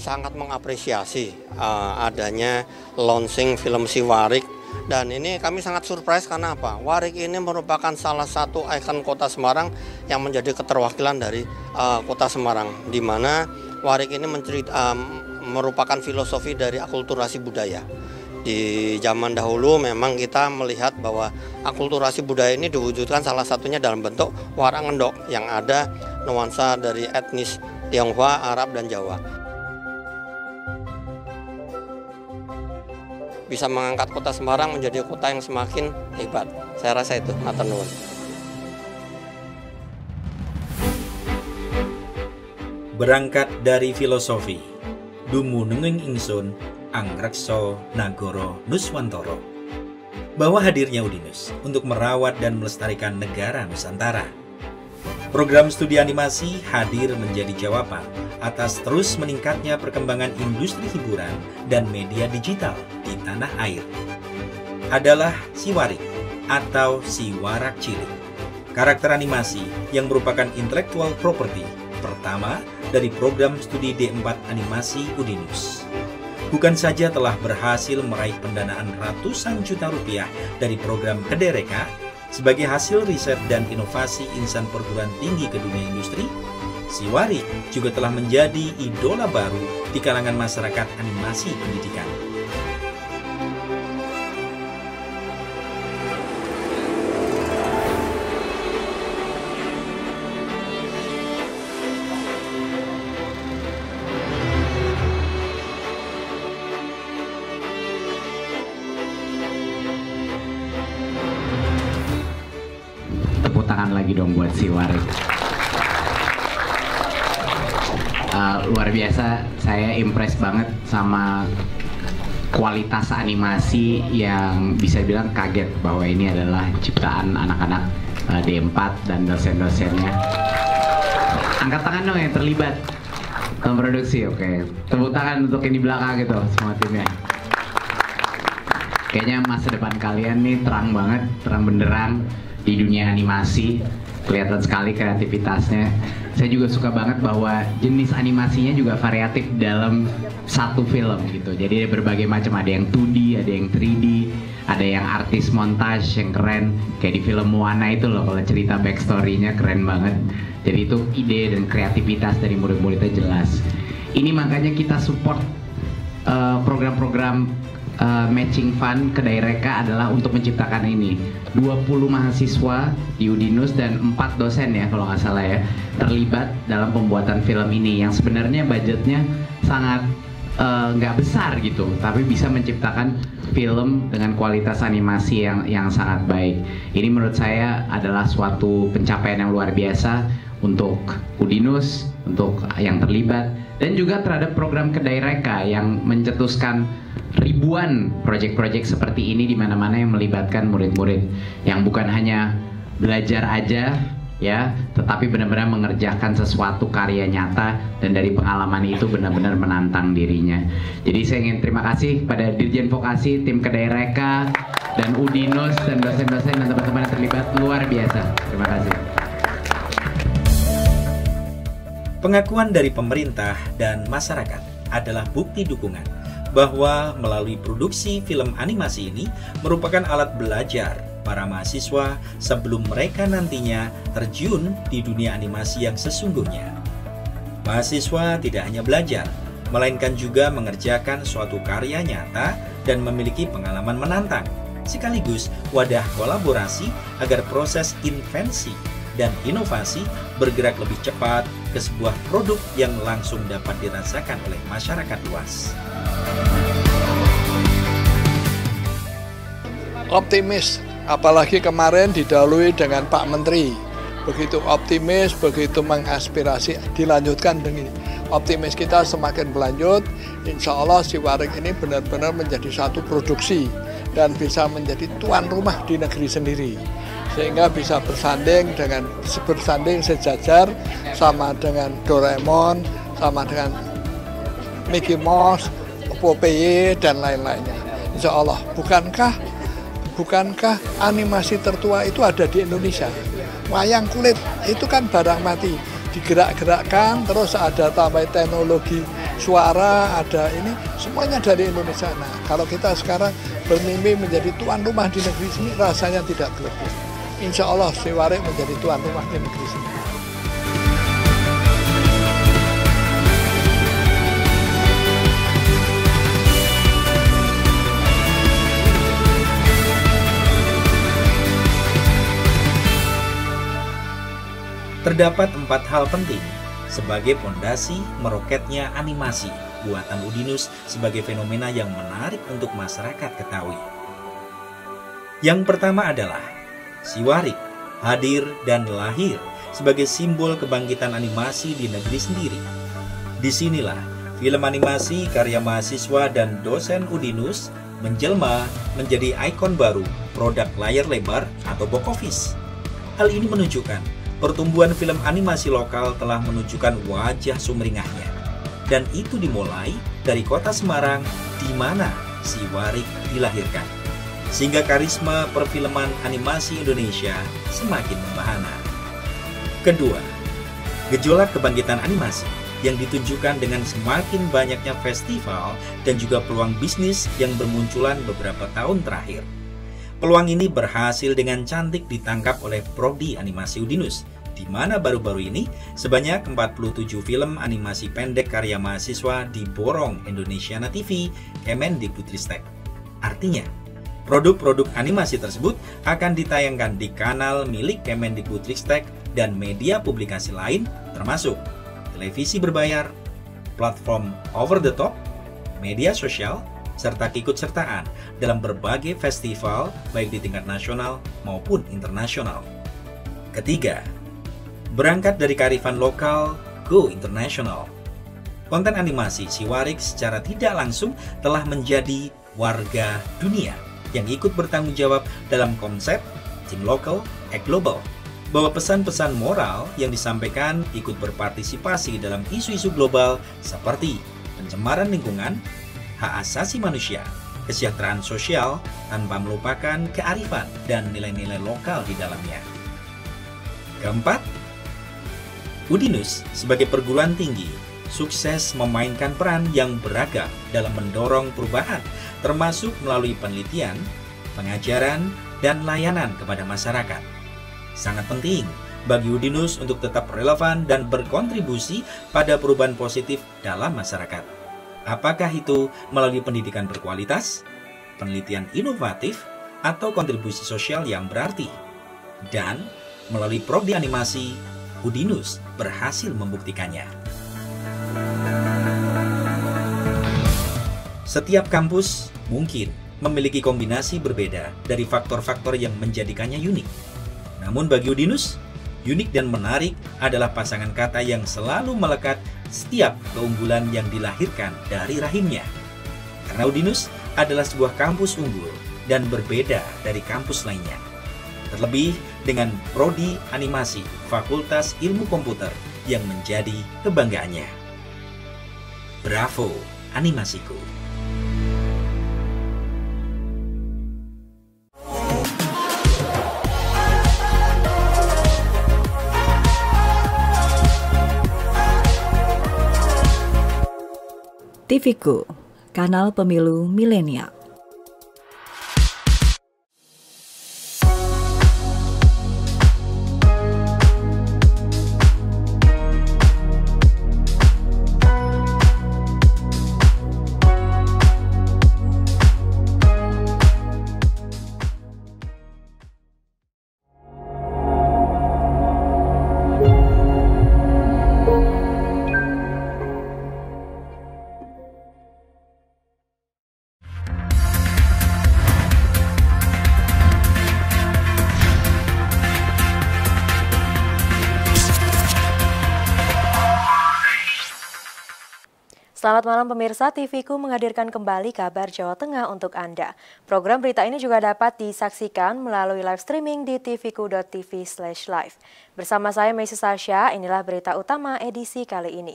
sangat mengapresiasi adanya launching film si Warik. Dan ini kami sangat surprise karena apa? Warik ini merupakan salah satu ikon kota Semarang yang menjadi keterwakilan dari kota Semarang, di mana Warik ini merupakan filosofi dari akulturasi budaya. Di zaman dahulu memang kita melihat bahwa akulturasi budaya ini diwujudkan salah satunya dalam bentuk warak ngendok yang ada nuansa dari etnis Tionghoa, Arab, dan Jawa. Bisa mengangkat kota Semarang menjadi kota yang semakin hebat. Saya rasa itu, matur nuwun. Berangkat dari filosofi, dumunung ingsun angrekso nagoro nuswantoro, bahwa hadirnya Udinus untuk merawat dan melestarikan negara Nusantara. Program studi animasi hadir menjadi jawaban atas terus meningkatnya perkembangan industri hiburan dan media digital di tanah air. Adalah si Warik atau si Warak Cilik, karakter animasi yang merupakan intellectual property pertama dari program studi D4 animasi Udinus. Bukan saja telah berhasil meraih pendanaan ratusan juta rupiah dari program Kedereka sebagai hasil riset dan inovasi insan perguruan tinggi ke dunia industri, si Warik juga telah menjadi idola baru di kalangan masyarakat animasi pendidikan. Tepuk tangan lagi dong buat si Warik. Luar biasa, saya impress banget sama kualitas animasi yang bisa bilang kaget bahwa ini adalah ciptaan anak-anak D4 dan dosen-dosennya. Angkat tangan dong yang terlibat dalam produksi, oke. Tepuk tangan untuk yang di belakang gitu, semua timnya. Kayaknya masa depan kalian nih terang banget, terang benderang di dunia animasi. Kelihatan sekali kreativitasnya. Saya juga suka banget bahwa jenis animasinya juga variatif dalam satu film gitu. Jadi ada berbagai macam, ada yang 2D, ada yang 3D, ada yang artis montage yang keren. Kayak di film Moana itu loh, kalau cerita backstory-nya keren banget. Jadi itu ide dan kreativitas dari murid-muridnya jelas. Ini makanya kita support program-program matching fund Kedereka adalah untuk menciptakan ini. 20 mahasiswa di Udinus dan 4 dosen ya kalau nggak salah ya terlibat dalam pembuatan film ini yang sebenarnya budgetnya sangat nggak besar gitu, tapi bisa menciptakan film dengan kualitas animasi yang sangat baik. Ini menurut saya adalah suatu pencapaian yang luar biasa untuk Udinus, untuk yang terlibat, dan juga terhadap program Kedereka yang mencetuskan ribuan proyek-proyek seperti ini di mana-mana yang melibatkan murid-murid yang bukan hanya belajar aja ya, tetapi benar-benar mengerjakan sesuatu karya nyata dan dari pengalaman itu benar-benar menantang dirinya. Jadi saya ingin terima kasih pada Dirjen Vokasi, tim Kedereka, dan Udinus dan dosen-dosen dan teman-teman yang terlibat, luar biasa. Terima kasih. Pengakuan dari pemerintah dan masyarakat adalah bukti dukungan bahwa melalui produksi film animasi ini merupakan alat belajar para mahasiswa sebelum mereka nantinya terjun di dunia animasi yang sesungguhnya. Mahasiswa tidak hanya belajar, melainkan juga mengerjakan suatu karya nyata dan memiliki pengalaman menantang, sekaligus wadah kolaborasi agar proses invensi dan inovasi bergerak lebih cepat ke sebuah produk yang langsung dapat dirasakan oleh masyarakat luas. Optimis, apalagi kemarin didahului dengan Pak Menteri. Begitu optimis, begitu mengaspirasi, dilanjutkan dengan optimis kita semakin berlanjut. Insya Allah si Warik ini benar-benar menjadi satu produksi dan bisa menjadi tuan rumah di negeri sendiri. Sehingga bisa bersanding sejajar sama dengan Doraemon, sama dengan Mickey Mouse, Popeye, dan lain-lainnya. Insya Allah, bukankah animasi tertua itu ada di Indonesia? Wayang kulit itu kan barang mati, digerak-gerakkan, terus ada tambah teknologi suara, ada ini, semuanya dari Indonesia. Nah, kalau kita sekarang bermimpi menjadi tuan rumah di negeri sini, rasanya tidak berlebih. Insya Allah Siwarik menjadi tuan rumah di negeri sini. Terdapat 4 hal penting sebagai pondasi meroketnya animasi buatan Udinus sebagai fenomena yang menarik untuk masyarakat ketahui. Yang pertama adalah Siwarik hadir dan lahir sebagai simbol kebangkitan animasi di negeri sendiri. Disinilah film animasi karya mahasiswa dan dosen Udinus menjelma menjadi ikon baru produk layar lebar atau box office. Hal ini menunjukkan pertumbuhan film animasi lokal telah menunjukkan wajah sumringahnya. Dan itu dimulai dari kota Semarang di mana Siwarik dilahirkan. Sehingga karisma perfilman animasi Indonesia semakin membahana. Kedua, gejolak kebangkitan animasi yang ditunjukkan dengan semakin banyaknya festival dan juga peluang bisnis yang bermunculan beberapa tahun terakhir. Peluang ini berhasil dengan cantik ditangkap oleh Prodi Animasi Udinus, di mana baru-baru ini sebanyak 47 film animasi pendek karya mahasiswa diborong Indonesiana TV Kemendikbudristek. Artinya, produk-produk animasi tersebut akan ditayangkan di kanal milik Kemendikbudristek dan media publikasi lain termasuk televisi berbayar, platform over the top, media sosial, serta keikutsertaan dalam berbagai festival baik di tingkat nasional maupun internasional. Ketiga, berangkat dari kearifan lokal, go international. Konten animasi Siwarik secara tidak langsung telah menjadi warga dunia yang ikut bertanggung jawab dalam konsep think local, act global. Bahwa pesan-pesan moral yang disampaikan ikut berpartisipasi dalam isu-isu global seperti pencemaran lingkungan, hak asasi manusia, kesejahteraan sosial tanpa melupakan kearifan dan nilai-nilai lokal di dalamnya. Keempat, Udinus sebagai perguruan tinggi sukses memainkan peran yang beragam dalam mendorong perubahan, termasuk melalui penelitian, pengajaran, dan layanan kepada masyarakat. Sangat penting bagi Udinus untuk tetap relevan dan berkontribusi pada perubahan positif dalam masyarakat. Apakah itu melalui pendidikan berkualitas, penelitian inovatif, atau kontribusi sosial yang berarti. Dan melalui prodi animasi, Udinus berhasil membuktikannya. Setiap kampus mungkin memiliki kombinasi berbeda dari faktor-faktor yang menjadikannya unik. Namun bagi Udinus, unik dan menarik adalah pasangan kata yang selalu melekat setiap keunggulan yang dilahirkan dari rahimnya. Karena Udinus adalah sebuah kampus unggul dan berbeda dari kampus lainnya. Terlebih dengan prodi animasi Fakultas Ilmu Komputer yang menjadi kebanggaannya. Bravo animasiku. TVku, kanal pemilu milenial. Selamat malam pemirsa, TVku menghadirkan kembali kabar Jawa Tengah untuk Anda. Program berita ini juga dapat disaksikan melalui live streaming di tvku.tv/live. Bersama saya Meisi Sasha, inilah berita utama edisi kali ini.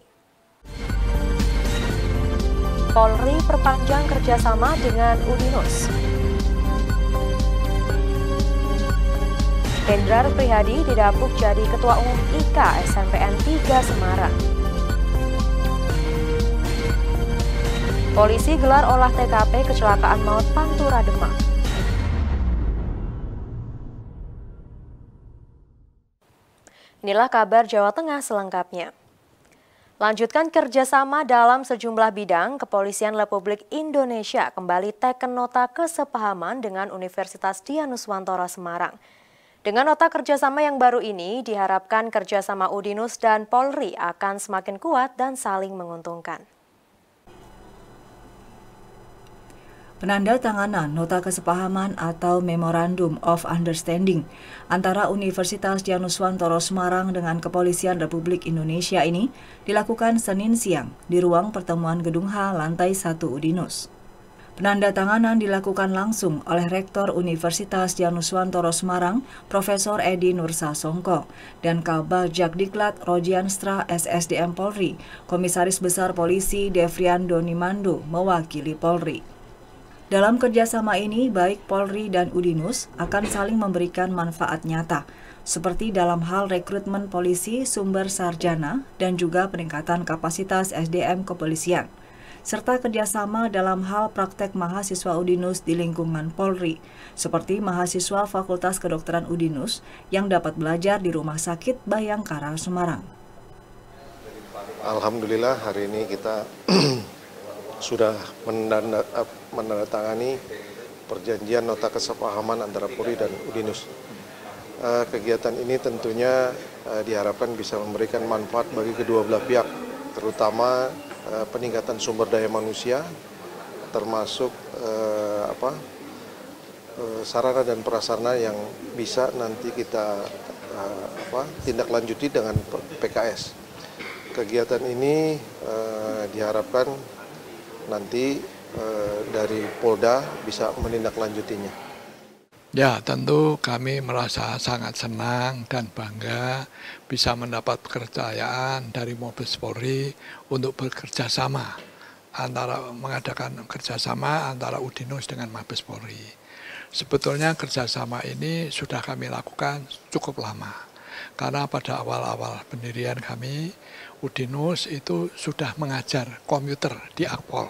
Polri perpanjang kerjasama dengan Udinus. Hendrar Prihadi didapuk jadi Ketua Umum IK SMPN 3 Semarang. Polisi gelar olah TKP kecelakaan maut Pantura Demak. Inilah kabar Jawa Tengah selengkapnya. Lanjutkan kerjasama dalam sejumlah bidang, Kepolisian Republik Indonesia kembali teken nota kesepahaman dengan Universitas Dianuswantoro Semarang. Dengan nota kerjasama yang baru ini, diharapkan kerjasama Udinus dan Polri akan semakin kuat dan saling menguntungkan. Penandatanganan nota kesepahaman atau Memorandum of Understanding antara Universitas Dianuswantoro Semarang dengan Kepolisian Republik Indonesia ini dilakukan Senin siang di ruang pertemuan Gedung H lantai 1 Udinus. Penandatanganan dilakukan langsung oleh Rektor Universitas Dianuswantoro Semarang, Profesor Edi Nursasongko, dan Kabag Jakdiklat Rodianstra SSDM Polri, Komisaris Besar Polisi Devrian Donimando mewakili Polri. Dalam kerjasama ini, baik Polri dan Udinus akan saling memberikan manfaat nyata, seperti dalam hal rekrutmen polisi sumber sarjana dan juga peningkatan kapasitas SDM kepolisian, serta kerjasama dalam hal praktek mahasiswa Udinus di lingkungan Polri, seperti mahasiswa Fakultas Kedokteran Udinus yang dapat belajar di Rumah Sakit Bayangkara Semarang. Alhamdulillah hari ini kita sudah menandatangani perjanjian nota kesepahaman antara Polri dan Udinus. Kegiatan ini tentunya diharapkan bisa memberikan manfaat bagi kedua belah pihak, terutama peningkatan sumber daya manusia, termasuk sarana dan prasarana yang bisa nanti kita tindak lanjuti dengan PKS. Kegiatan ini diharapkan nanti dari Polda bisa menindaklanjutinya. Ya, tentu kami merasa sangat senang dan bangga bisa mendapat kepercayaan dari Mabes Polri untuk bekerja sama mengadakan kerjasama antara Udinus dengan Mabes Polri. Sebetulnya kerjasama ini sudah kami lakukan cukup lama, karena pada awal-awal pendirian kami, Udinus itu sudah mengajar komputer di Akpol.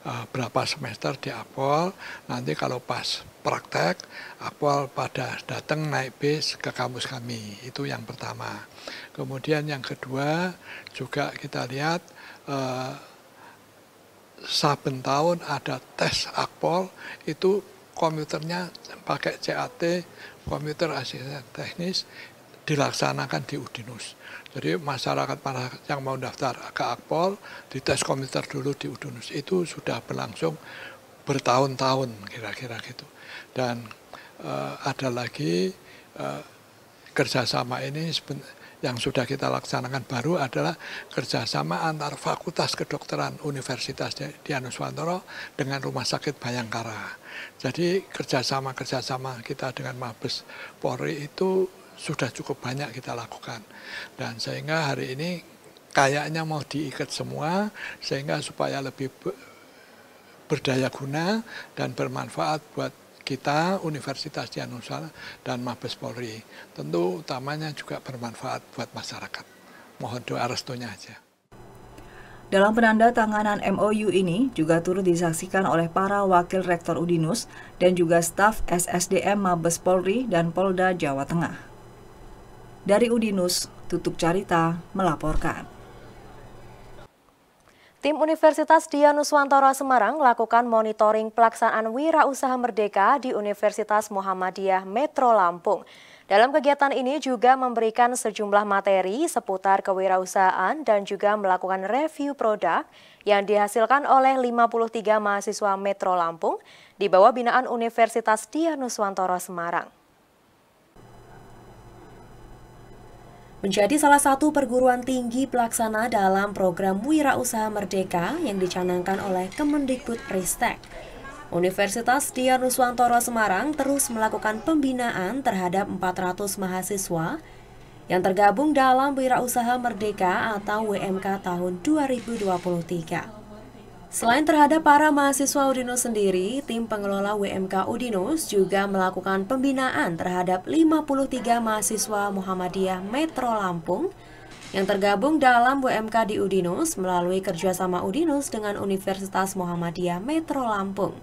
Berapa semester di Akpol, nanti kalau pas praktek, Akpol pada datang naik bis ke kampus kami. Itu yang pertama. Kemudian yang kedua, juga kita lihat saben tahun ada tes Akpol, itu komputernya pakai CAT, komputer asisten teknis, dilaksanakan di Udinus. Jadi masyarakat yang mau daftar ke Akpol, dites komputer dulu di Udinus. Itu sudah berlangsung bertahun-tahun kira-kira gitu. Dan ada lagi kerjasama ini yang sudah kita laksanakan baru adalah kerjasama antar Fakultas Kedokteran Universitas Dianuswantoro dengan Rumah Sakit Bayangkara. Jadi kerjasama kita dengan Mabes Polri itu sudah cukup banyak kita lakukan, dan sehingga hari ini kayaknya mau diikat semua sehingga supaya lebih berdaya guna dan bermanfaat buat kita Universitas Dianuswantoro dan Mabes Polri. Tentu utamanya juga bermanfaat buat masyarakat. Mohon doa restunya aja. Dalam penandatanganan MOU ini juga turut disaksikan oleh para wakil rektor Udinus dan juga staf SSDM Mabes Polri dan Polda Jawa Tengah. Dari Udinus, Tutuk Carita melaporkan. Tim Universitas Dianuswantoro Semarang lakukan monitoring pelaksanaan Wirausaha Merdeka di Universitas Muhammadiyah Metro Lampung. Dalam kegiatan ini juga memberikan sejumlah materi seputar kewirausahaan dan juga melakukan review produk yang dihasilkan oleh 53 mahasiswa Metro Lampung di bawah binaan Universitas Dianuswantoro Semarang. Menjadi salah satu perguruan tinggi pelaksana dalam program Wirausaha Merdeka yang dicanangkan oleh Kemendikbudristek, Universitas Dianuswantoro Semarang terus melakukan pembinaan terhadap 400 mahasiswa yang tergabung dalam Wirausaha Merdeka atau WMK tahun 2023. Selain terhadap para mahasiswa Udinus sendiri, tim pengelola WMK Udinus juga melakukan pembinaan terhadap 53 mahasiswa Muhammadiyah Metro Lampung yang tergabung dalam WMK di Udinus melalui kerjasama Udinus dengan Universitas Muhammadiyah Metro Lampung.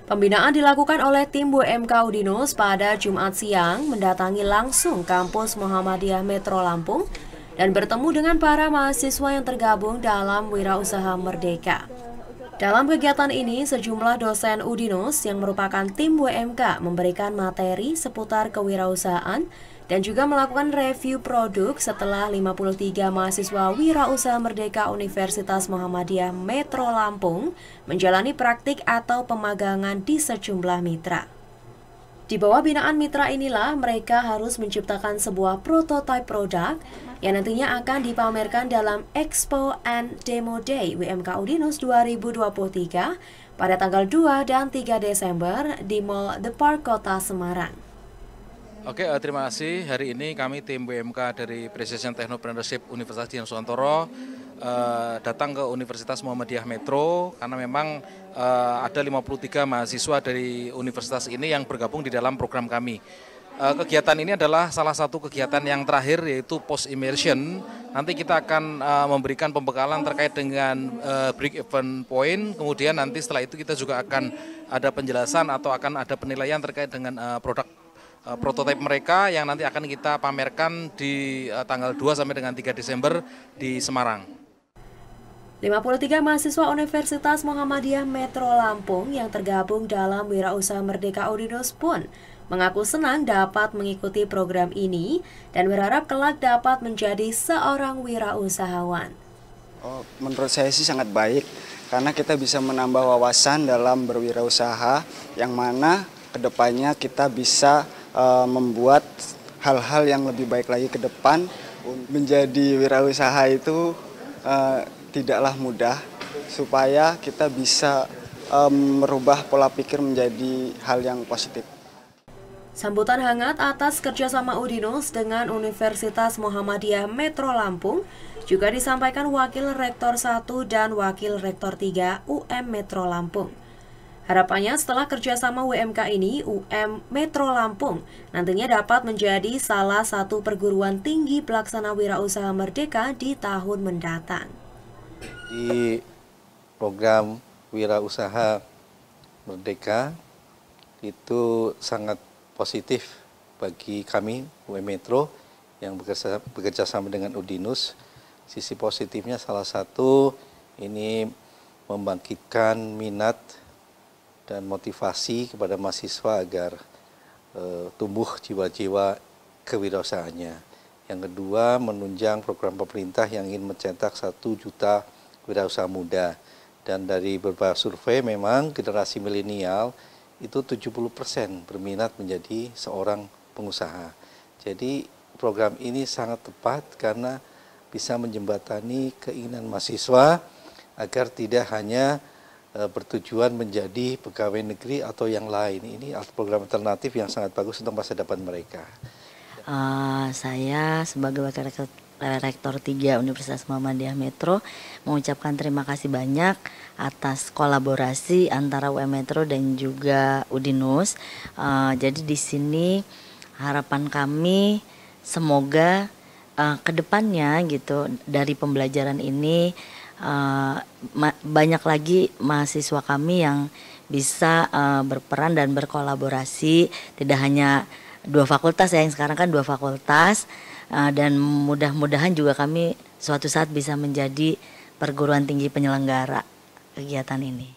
Pembinaan dilakukan oleh tim WMK Udinus pada Jumat siang mendatangi langsung kampus Muhammadiyah Metro Lampung dan bertemu dengan para mahasiswa yang tergabung dalam Wirausaha Merdeka. Dalam kegiatan ini, sejumlah dosen Udinus yang merupakan tim WMK memberikan materi seputar kewirausahaan dan juga melakukan review produk setelah 53 mahasiswa Wirausaha Merdeka Universitas Muhammadiyah Metro Lampung menjalani praktik atau pemagangan di sejumlah mitra. Di bawah binaan mitra inilah mereka harus menciptakan sebuah prototipe produk yang nantinya akan dipamerkan dalam Expo and Demo Day WMK Udinus 2023 pada tanggal 2 dan 3 Desember di Mall The Park Kota Semarang. Oke, terima kasih. Hari ini kami tim WMK dari Precision Technopreneurship Universitas Dian Nuswantoro datang ke Universitas Muhammadiyah Metro karena memang ada 53 mahasiswa dari universitas ini yang bergabung di dalam program kami. Kegiatan ini adalah salah satu kegiatan yang terakhir yaitu post immersion. Nanti kita akan memberikan pembekalan terkait dengan break even point. Kemudian nanti setelah itu kita juga akan ada penjelasan atau akan ada penilaian terkait dengan produk prototipe mereka yang nanti akan kita pamerkan di tanggal 2 sampai dengan 3 Desember di Semarang. 53 mahasiswa Universitas Muhammadiyah Metro Lampung yang tergabung dalam Wirausaha Merdeka Udinus pun mengaku senang dapat mengikuti program ini dan berharap kelak dapat menjadi seorang wirausahawan. Menurut saya sih sangat baik karena kita bisa menambah wawasan dalam berwirausaha yang mana kedepannya kita bisa membuat hal-hal yang lebih baik lagi ke depan. Menjadi wirausaha itu tidaklah mudah, supaya kita bisa merubah pola pikir menjadi hal yang positif. Sambutan hangat atas kerjasama Udinus dengan Universitas Muhammadiyah Metro Lampung juga disampaikan Wakil Rektor 1 dan Wakil Rektor 3 UM Metro Lampung. Harapannya setelah kerjasama WMK ini, UM Metro Lampung nantinya dapat menjadi salah satu perguruan tinggi pelaksana wirausaha merdeka di tahun mendatang. Di program wirausaha merdeka itu sangat positif bagi kami UM Metro yang bekerja sama dengan Udinus. Sisi positifnya salah satu ini membangkitkan minat dan motivasi kepada mahasiswa agar tumbuh jiwa-jiwa kewirausahaannya. Yang kedua, menunjang program pemerintah yang ingin mencetak 1 juta wirausaha muda. Dan dari beberapa survei memang generasi milenial itu 70% berminat menjadi seorang pengusaha. Jadi program ini sangat tepat karena bisa menjembatani keinginan mahasiswa agar tidak hanya bertujuan menjadi pegawai negeri atau yang lain. Ini program alternatif yang sangat bagus untuk masa depan mereka. Saya sebagai Wakil Rektor 3 Universitas Muhammadiyah Metro mengucapkan terima kasih banyak atas kolaborasi antara UM Metro dan juga Udinus. Jadi di sini harapan kami semoga kedepannya gitu dari pembelajaran ini banyak lagi mahasiswa kami yang bisa berperan dan berkolaborasi, tidak hanya 2 fakultas ya, yang sekarang kan 2 fakultas, dan mudah-mudahan juga kami suatu saat bisa menjadi perguruan tinggi penyelenggara kegiatan ini.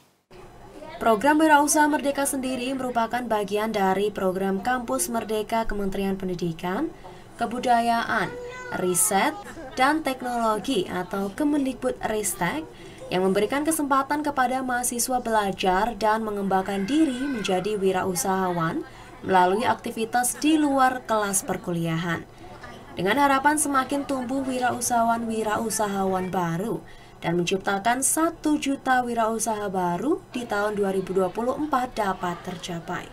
Program Wirausaha Merdeka sendiri merupakan bagian dari program Kampus Merdeka Kementerian Pendidikan, Kebudayaan, Riset, dan Teknologi atau Kemendikbudristek yang memberikan kesempatan kepada mahasiswa belajar dan mengembangkan diri menjadi wirausahawan melalui aktivitas di luar kelas perkuliahan. Dengan harapan semakin tumbuh wirausahawan baru dan menciptakan 1 juta wirausaha baru di tahun 2024 dapat tercapai.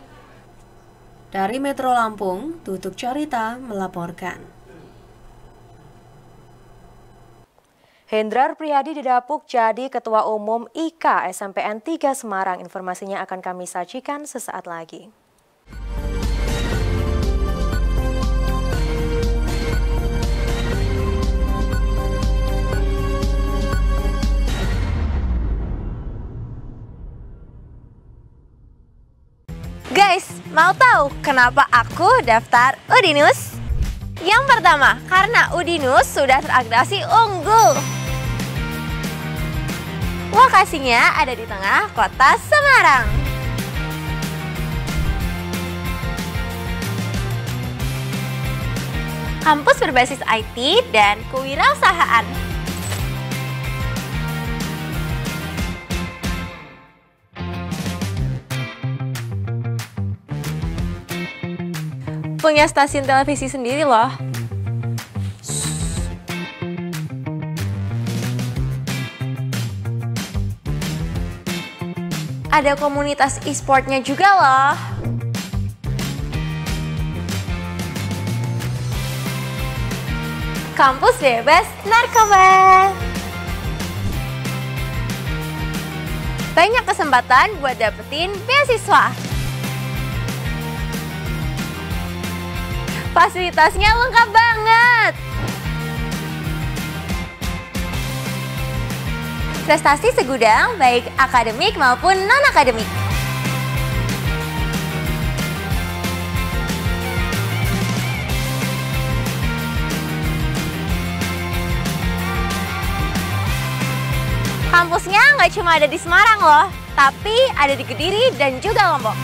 Dari Metro Lampung, Tutuk Carita melaporkan. Hendrar Priyadi didapuk jadi Ketua Umum IK SMPN 3 Semarang. Informasinya akan kami sajikan sesaat lagi. Mau tahu kenapa aku daftar Udinus? Yang pertama, karena Udinus sudah terakreditasi unggul. Lokasinya ada di tengah kota Semarang. Kampus berbasis IT dan kewirausahaan. Punya stasiun televisi sendiri loh. Ada komunitas e-sportnya juga loh. Kampus bebas narkoba. Banyak kesempatan buat dapetin beasiswa. Fasilitasnya lengkap banget. Prestasi segudang, baik akademik maupun non-akademik. Kampusnya nggak cuma ada di Semarang loh, tapi ada di Kediri dan juga Lombok.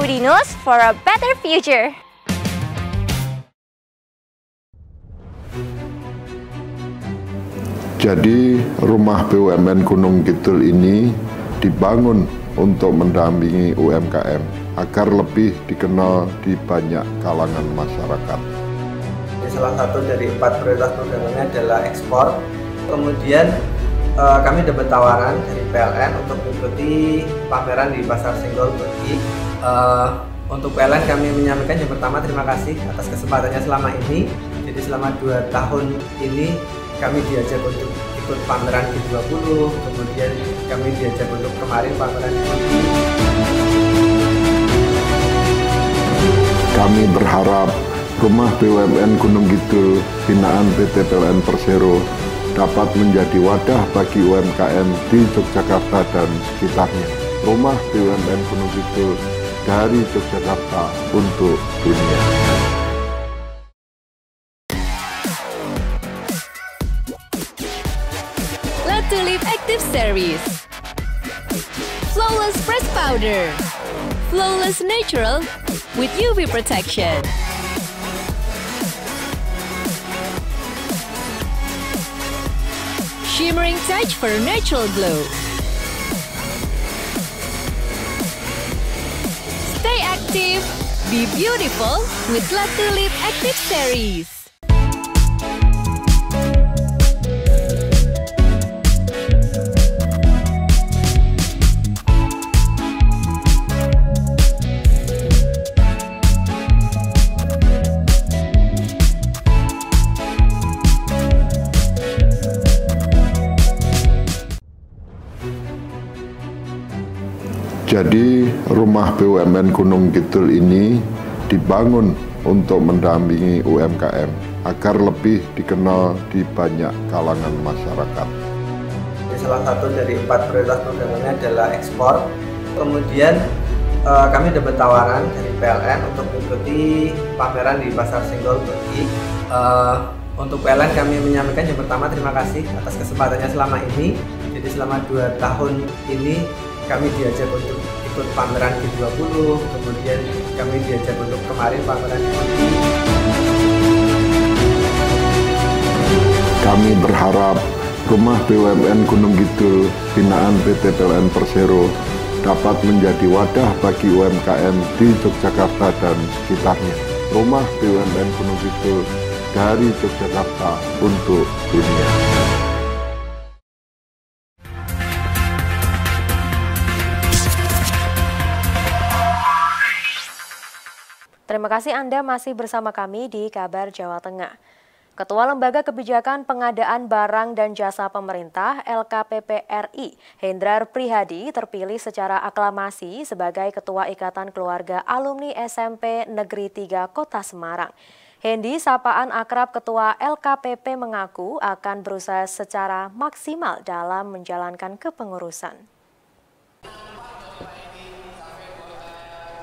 Udinus for a better future. Jadi rumah BUMN Gunung Kidul ini dibangun untuk mendampingi UMKM agar lebih dikenal di banyak kalangan masyarakat. Salah satu dari 4 prioritas programnya adalah ekspor. Kemudian kami dapat tawaran dari PLN untuk mengikuti pameran di Pasar Senggol Beki. Untuk PLN kami menyampaikan yang pertama terima kasih atas kesempatannya selama ini. Jadi selama 2 tahun ini kami diajak untuk ikut pameran G20, kemudian kami diajak untuk kemarin pameran G20. Kami berharap rumah BUMN Gunung Kidul binaan PT PLN Persero dapat menjadi wadah bagi UMKM di Yogyakarta dan sekitarnya. Rumah BUMN Gunung Kidul dari Yogyakarta untuk dunia. Tulip Active Series, Flawless Press Powder, Flawless Natural with UV Protection. Shimmering touch for natural glow. Stay active, be beautiful with La Tulip Active Series. Jadi rumah BUMN Gunung Kidul ini dibangun untuk mendampingi UMKM agar lebih dikenal di banyak kalangan masyarakat. Salah satu dari 4 prioritas programnya adalah ekspor. Kemudian kami dapat tawaran dari PLN untuk mengikuti pameran di Pasar Senggol Beki. Untuk PLN kami menyampaikan yang pertama terima kasih atas kesempatannya selama ini. Jadi selama 2 tahun ini kami diajak untuk ikut pameran G20, kemudian kami diajak untuk kemarin pameran G20. Kami berharap rumah BUMN Gunung Kidul binaan PT PLN Persero dapat menjadi wadah bagi UMKM di Yogyakarta dan sekitarnya. Rumah BUMN Gunung Kidul dari Yogyakarta untuk dunia. Terima kasih Anda masih bersama kami di Kabar Jawa Tengah. Ketua Lembaga Kebijakan Pengadaan Barang dan Jasa Pemerintah LKPP RI, Hendrar Prihadi terpilih secara aklamasi sebagai Ketua Ikatan Keluarga Alumni SMP Negeri 3 Kota Semarang. Hendy, sapaan akrab Ketua LKPP, mengaku akan berusaha secara maksimal dalam menjalankan kepengurusan.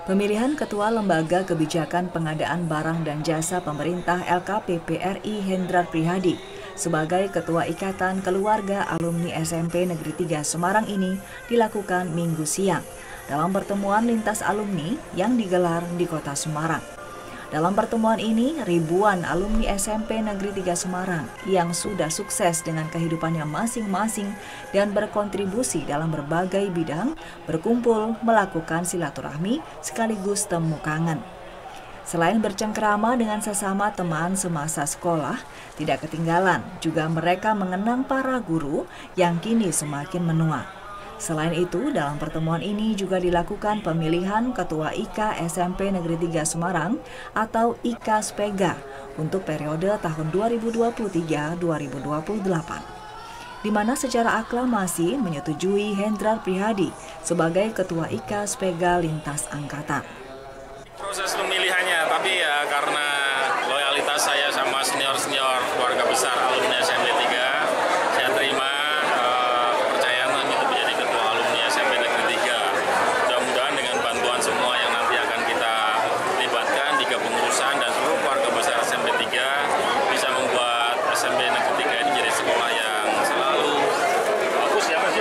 Pemilihan Ketua Lembaga Kebijakan Pengadaan Barang dan Jasa Pemerintah LKPP RI Hendrar Prihadi sebagai Ketua Ikatan Keluarga Alumni SMP Negeri 3 Semarang ini dilakukan Minggu siang dalam pertemuan lintas alumni yang digelar di Kota Semarang. Dalam pertemuan ini, ribuan alumni SMP Negeri 3 Semarang yang sudah sukses dengan kehidupannya masing-masing dan berkontribusi dalam berbagai bidang berkumpul melakukan silaturahmi sekaligus temu kangen. Selain bercengkerama dengan sesama teman semasa sekolah, tidak ketinggalan juga mereka mengenang para guru yang kini semakin menua. Selain itu, dalam pertemuan ini juga dilakukan pemilihan Ketua IK SMP Negeri 3 Semarang atau IK Spega untuk periode tahun 2023-2028. Di mana secara aklamasi menyetujui Hendrar Prihadi sebagai Ketua IK Spega lintas angkatan. Proses pemilihannya, tapi ya karena loyalitas saya sama senior-senior keluarga besar alumni SMP 3, saya terima kepercayaan untuk menjadi Ketua Alumni SMP Negeri 3. Mudah-mudahan dengan bantuan semua yang nanti akan kita libatkan di kepengurusan dan seluruh keluarga besar SMP 3 bisa membuat SMP Negeri 3 ini jadi sekolah yang selalu bagus ya Mas,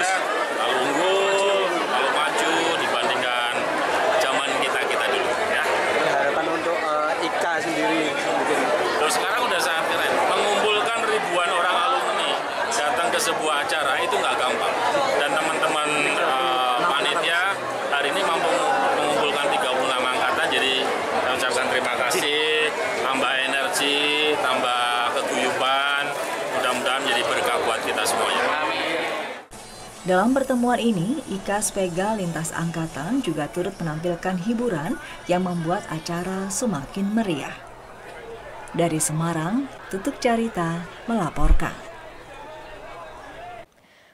lalu unggul, lalu maju dibandingkan zaman kita dulu ya. Harapan untuk IK sendiri mungkin. Terus sekarang udah sangat keren, mengumpulkan ribuan orang alumni datang ke sebuah acara itu nggak gampang. Dan teman-teman panitia hari ini mampu mengumpulkan 36 angkatan, jadi saya ucapkan terima kasih, tambah energi, tambah keguyuban, mudah-mudahan jadi berkah buat kita semuanya. Dalam pertemuan ini, IK Spega lintas angkatan juga turut menampilkan hiburan yang membuat acara semakin meriah. Dari Semarang, Tutuk Carita melaporkan.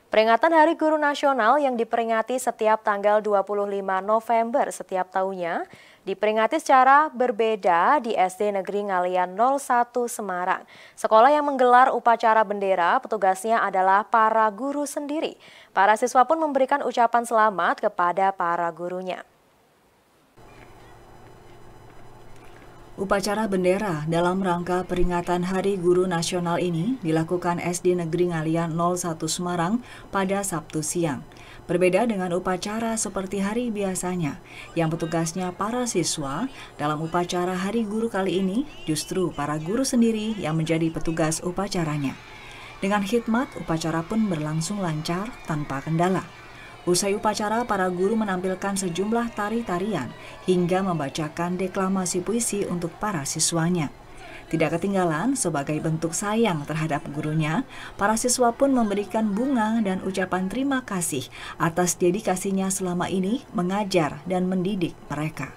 Peringatan Hari Guru Nasional yang diperingati setiap tanggal 25 November setiap tahunnya diperingati secara berbeda di SD Negeri Ngalian 01 Semarang. Sekolah yang menggelar upacara bendera, petugasnya adalah para guru sendiri. Para siswa pun memberikan ucapan selamat kepada para gurunya. Upacara bendera dalam rangka peringatan Hari Guru Nasional ini dilakukan SD Negeri Ngalian 01 Semarang pada Sabtu siang. Berbeda dengan upacara seperti hari biasanya, yang petugasnya para siswa, dalam upacara Hari Guru kali ini justru para guru sendiri yang menjadi petugas upacaranya. Dengan khidmat, upacara pun berlangsung lancar tanpa kendala. Usai upacara, para guru menampilkan sejumlah tari-tarian hingga membacakan deklamasi puisi untuk para siswanya. Tidak ketinggalan, sebagai bentuk sayang terhadap gurunya, para siswa pun memberikan bunga dan ucapan terima kasih atas dedikasinya selama ini mengajar dan mendidik mereka.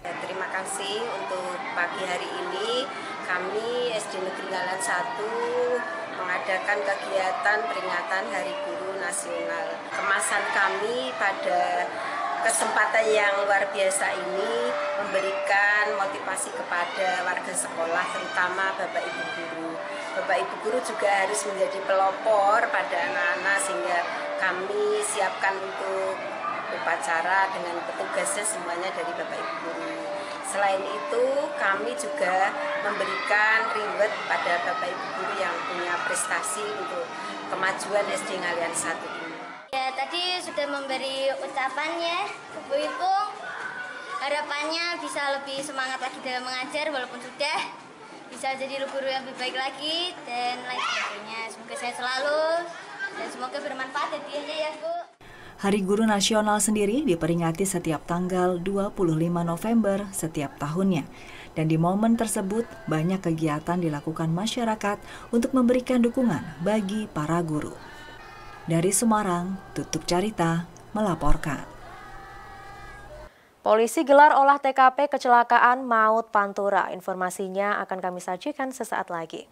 Terima kasih untuk pagi hari ini, kami SD Negeri Ngalian 1 mengadakan kegiatan peringatan Hari Guru Nasional. Kemasan kami pada kesempatan yang luar biasa ini memberikan motivasi kepada warga sekolah, terutama Bapak Ibu Guru. Bapak Ibu Guru juga harus menjadi pelopor pada anak-anak sehingga kami siapkan untuk upacara dengan petugasnya semuanya dari Bapak Ibu Guru. Selain itu, kami juga memberikan reward pada Bapak Ibu Guru yang punya prestasi untuk kemajuan SD Ngalian 1 ini. Ya, tadi sudah memberi ucapan ya, Ibu-Ibu. Harapannya bisa lebih semangat lagi dalam mengajar, walaupun sudah bisa jadi guru yang lebih baik lagi dan lain sebagainya. Semoga saya selalu dan semoga bermanfaat hadiahnya ya, Bu. Hari Guru Nasional sendiri diperingati setiap tanggal 25 November setiap tahunnya. Dan di momen tersebut banyak kegiatan dilakukan masyarakat untuk memberikan dukungan bagi para guru. Dari Semarang, Tutuk Carita melaporkan. Polisi gelar olah TKP kecelakaan maut Pantura. Informasinya akan kami sajikan sesaat lagi.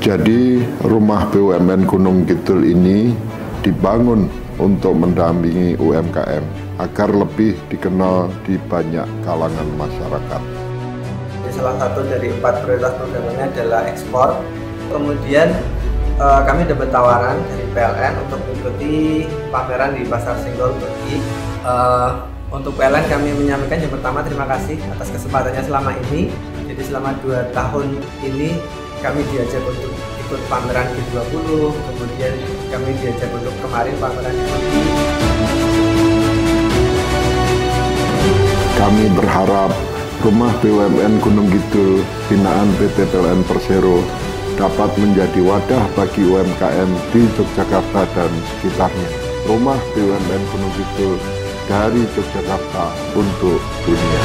Jadi rumah BUMN Gunung Kidul ini dibangun untuk mendampingi UMKM agar lebih dikenal di banyak kalangan masyarakat. Salah satu dari 4 prioritas programnya adalah ekspor. Kemudian kami dapat tawaran dari PLN untuk mengikuti pameran di Pasar Senggol Turki. Untuk PLN kami menyampaikan yang pertama terima kasih atas kesempatannya selama ini. Jadi selama 2 tahun ini kami diajak untuk ikut pameran G20, kemudian kami diajak untuk kemarin pameran di Turki. Kami berharap rumah BUMN Gunung Kidul binaan PT PLN Persero dapat menjadi wadah bagi UMKM di Yogyakarta dan sekitarnya. Rumah BUMN Gunung Kidul dari Yogyakarta untuk dunia.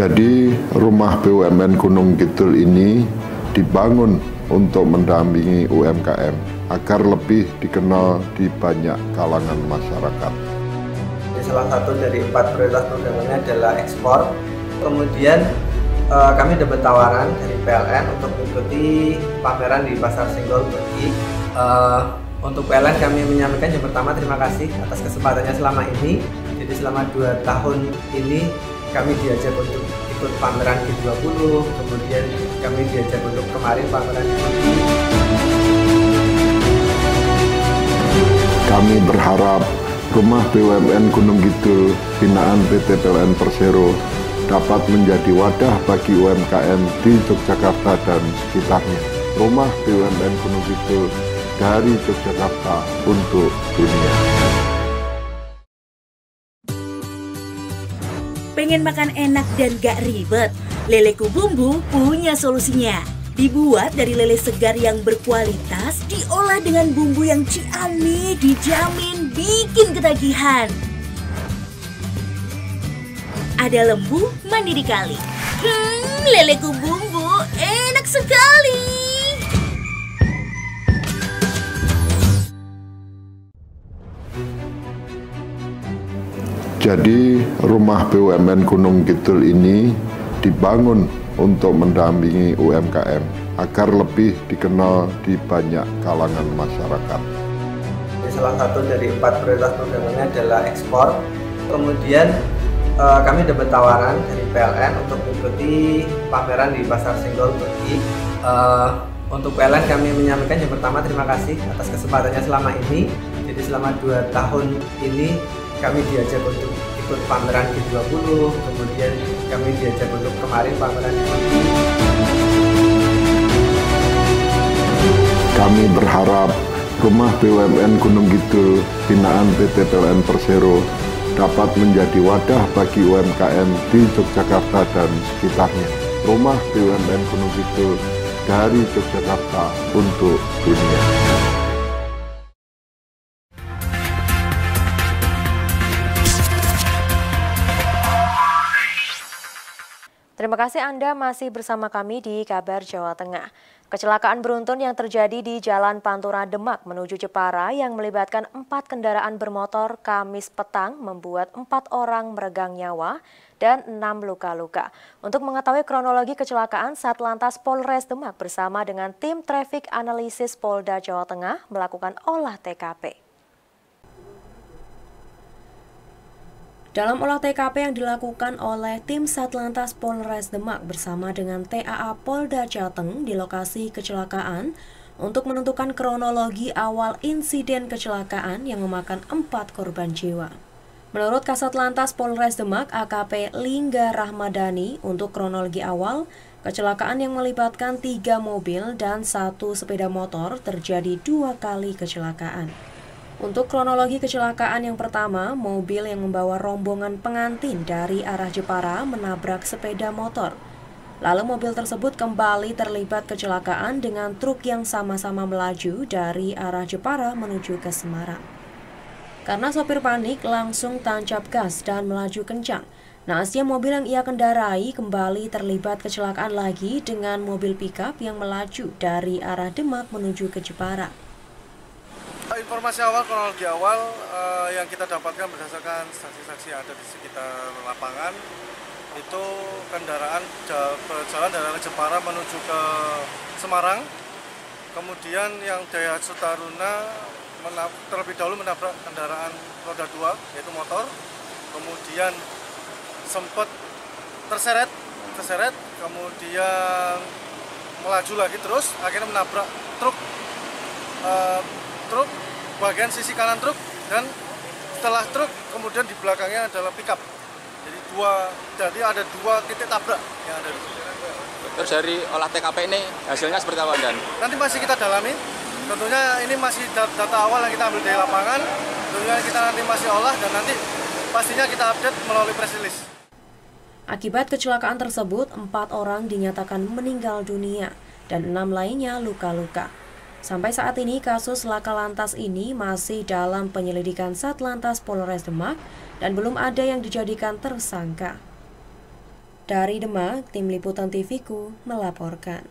Jadi rumah BUMN Gunung Kidul ini dibangun untuk mendampingi UMKM agar lebih dikenal di banyak kalangan masyarakat. Salah satu dari 4 prioritas programnya adalah ekspor. Kemudian kami dapat tawaran dari PLN untuk mengikuti pameran di Pasar Senggol Turki. Untuk PLN kami menyampaikan yang pertama terima kasih atas kesempatannya selama ini. Jadi selama 2 tahun ini kami diajak untuk ikut pameran G20, kemudian kami diajak untuk kemarin pameran di Turki. Kami berharap rumah BUMN Gunung Kidul binaan PT PLN Persero dapat menjadi wadah bagi UMKM di Yogyakarta dan sekitarnya. Rumah BUMN Gunung Kidul dari Yogyakarta untuk dunia. Pengen makan enak dan gak ribet? Leleku Bumbu punya solusinya. Dibuat dari lele segar yang berkualitas, diolah dengan bumbu yang ciamik, dijamin bikin ketagihan. Ada lembu mandi di kali. Leleku Bumbu enak sekali. Jadi rumah BUMN Gunung Kidul ini dibangun untuk mendampingi UMKM agar lebih dikenal di banyak kalangan masyarakat. Salah satu dari 4 prioritas programnya adalah ekspor. Kemudian kami dapat tawaran dari PLN untuk mengikuti pameran di Pasar Senggol Turki. Untuk PLN kami menyampaikan yang pertama terima kasih atas kesempatannya selama ini. Jadi selama 2 tahun ini kami diajak untuk ikut pameran G20, kemudian kami diajak untuk kemarin pameran Kami berharap Rumah BUMN Gunung Kidul binaan PT PLN Persero dapat menjadi wadah bagi UMKM di Yogyakarta dan sekitarnya. Rumah BUMN Gunung Kidul dari Yogyakarta untuk dunia. Terima kasih Anda masih bersama kami di Kabar Jawa Tengah. Kecelakaan beruntun yang terjadi di Jalan Pantura Demak menuju Jepara yang melibatkan 4 kendaraan bermotor Kamis petang membuat 4 orang meregang nyawa dan 6 luka-luka. Untuk mengetahui kronologi kecelakaan, Satlantas Polres Demak bersama dengan tim Traffic Analisis Polda Jawa Tengah melakukan olah TKP. Dalam olah TKP yang dilakukan oleh tim Satlantas Polres Demak bersama dengan TAA Polda Jateng di lokasi kecelakaan untuk menentukan kronologi awal insiden kecelakaan yang memakan 4 korban jiwa. Menurut Kasat Lantas Polres Demak AKP Lingga Rahmadani, untuk kronologi awal, kecelakaan yang melibatkan 3 mobil dan 1 sepeda motor terjadi 2 kali kecelakaan. Untuk kronologi kecelakaan yang pertama, mobil yang membawa rombongan pengantin dari arah Jepara menabrak sepeda motor. Lalu mobil tersebut kembali terlibat kecelakaan dengan truk yang sama-sama melaju dari arah Jepara menuju ke Semarang. Karena sopir panik, langsung tancap gas dan melaju kencang. Naasnya mobil yang ia kendarai kembali terlibat kecelakaan lagi dengan mobil pickup yang melaju dari arah Demak menuju ke Jepara. Informasi awal, kronologi awal yang kita dapatkan berdasarkan saksi-saksi yang ada di sekitar lapangan, itu kendaraan berjalan dari Jepara menuju ke Semarang. Kemudian yang dari Sutaruna terlebih dahulu menabrak kendaraan roda 2, yaitu motor. Kemudian sempat terseret, kemudian melaju lagi terus, akhirnya menabrak truk bagian sisi kanan truk, dan setelah truk kemudian di belakangnya adalah pickup. Jadi ada 2 titik tabrak yang ada di sini. Terus dari olah TKP ini hasilnya seperti apa, Dan? Nanti masih kita dalami. Tentunya ini masih data awal yang kita ambil dari lapangan. Tentunya kita nanti masih olah dan nanti pastinya kita update melalui press release. Akibat kecelakaan tersebut, 4 orang dinyatakan meninggal dunia dan 6 lainnya luka-luka. Sampai saat ini, kasus laka lantas ini masih dalam penyelidikan Satlantas Polres Demak dan belum ada yang dijadikan tersangka. Dari Demak, Tim Liputan TV-ku melaporkan.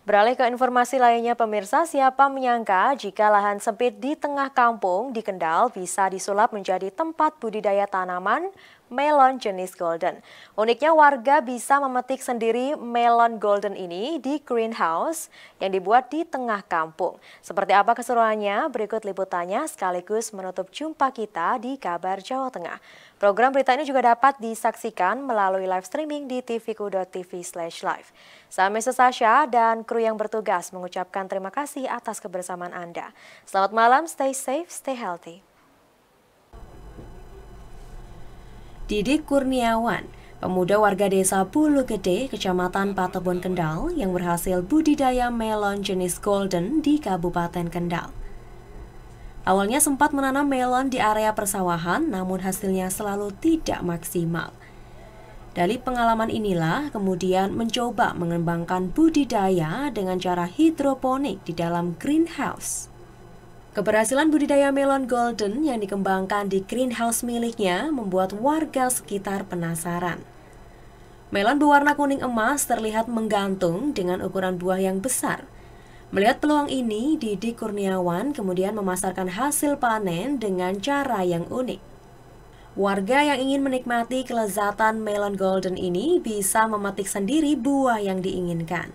Beralih ke informasi lainnya, pemirsa, siapa menyangka jika lahan sempit di tengah kampung di Kendal bisa disulap menjadi tempat budidaya tanaman melon jenis golden. Uniknya, warga bisa memetik sendiri melon golden ini di greenhouse yang dibuat di tengah kampung. Seperti apa keseruannya? Berikut liputannya sekaligus menutup jumpa kita di Kabar Jawa Tengah. Program berita ini juga dapat disaksikan melalui live streaming di tvku.tv/live. Saya Mrs. Sasha dan kru yang bertugas mengucapkan terima kasih atas kebersamaan Anda. Selamat malam, stay safe, stay healthy. Didik Kurniawan, pemuda warga desa Bulu Gede, Kecamatan Patebon, Kendal, yang berhasil budidaya melon jenis golden di Kabupaten Kendal. Awalnya sempat menanam melon di area persawahan, namun hasilnya selalu tidak maksimal. Dari pengalaman inilah kemudian mencoba mengembangkan budidaya dengan cara hidroponik di dalam greenhouse. Keberhasilan budidaya melon golden yang dikembangkan di greenhouse miliknya membuat warga sekitar penasaran. Melon berwarna kuning emas terlihat menggantung dengan ukuran buah yang besar. Melihat peluang ini, Didik Kurniawan kemudian memasarkan hasil panen dengan cara yang unik. Warga yang ingin menikmati kelezatan melon golden ini bisa memetik sendiri buah yang diinginkan.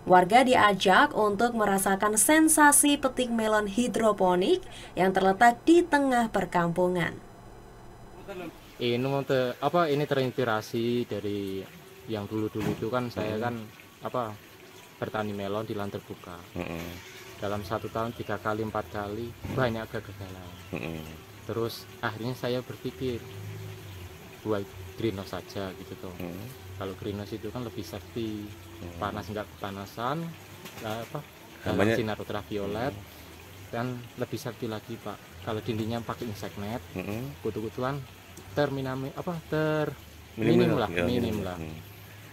Warga diajak untuk merasakan sensasi petik melon hidroponik yang terletak di tengah perkampungan. Ini terinspirasi dari yang dulu-dulu itu kan saya kan bertani melon di lahan terbuka. Dalam 1 tahun 3 kali 4 kali banyak kegagalan. Terus akhirnya saya berpikir buat greenhouse saja gitu toh. Kalau greenhouse itu kan lebih safety, panas nggak kepanasan, dalam sinar ultraviolet, dan lebih safety lagi Pak. Kalau dindingnya pakai insect net, kutu-kutuan minim lah.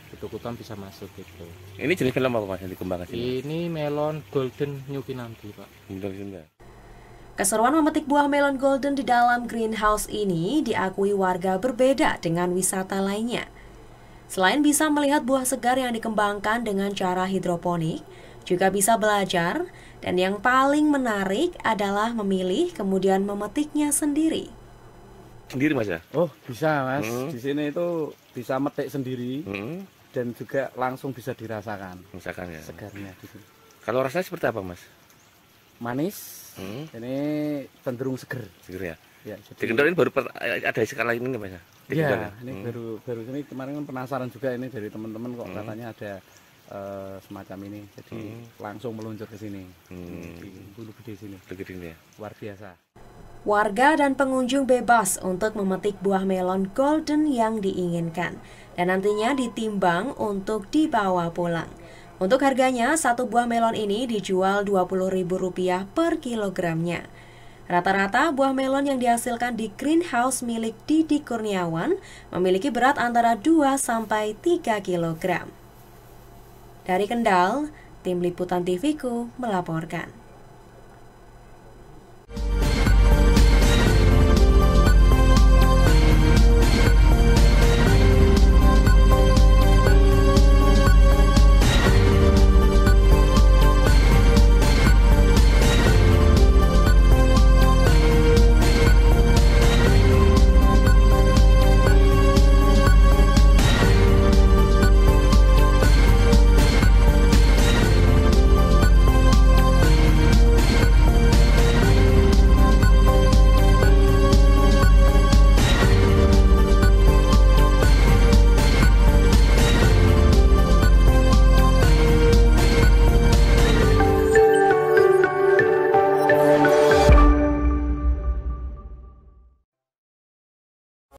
Kutu-kutuan bisa masuk gitu. Ini jenis melon apa Mas yang dikembangkan sini? Ini melon golden New Kinanti Pak. Keseruan memetik buah melon golden di dalam greenhouse ini diakui warga berbeda dengan wisata lainnya. Selain bisa melihat buah segar yang dikembangkan dengan cara hidroponik, juga bisa belajar, dan yang paling menarik adalah memilih kemudian memetiknya sendiri. Sendiri Mas ya? Oh bisa Mas, di sini itu bisa metik sendiri dan juga langsung bisa dirasakan. Rasakan ya. Segarnya di sini. Kalau rasanya seperti apa Mas? Manis. Ini cenderung seger. Seger ya. Ya, di Kendal ini baru ada skala ini nggak Mas? Iya, ini baru ini kemarin kan penasaran juga ini dari teman-teman kok katanya ada semacam ini, jadi langsung meluncur ke sini. Di Bulu Gede sini. Ya. Luar biasa. Warga dan pengunjung bebas untuk memetik buah melon golden yang diinginkan dan nantinya ditimbang untuk dibawa pulang. Untuk harganya, 1 buah melon ini dijual Rp20.000 per kilogramnya. Rata-rata buah melon yang dihasilkan di greenhouse milik Didi Kurniawan memiliki berat antara 2-3 kilogram. Dari Kendal, Tim Liputan TV-ku melaporkan.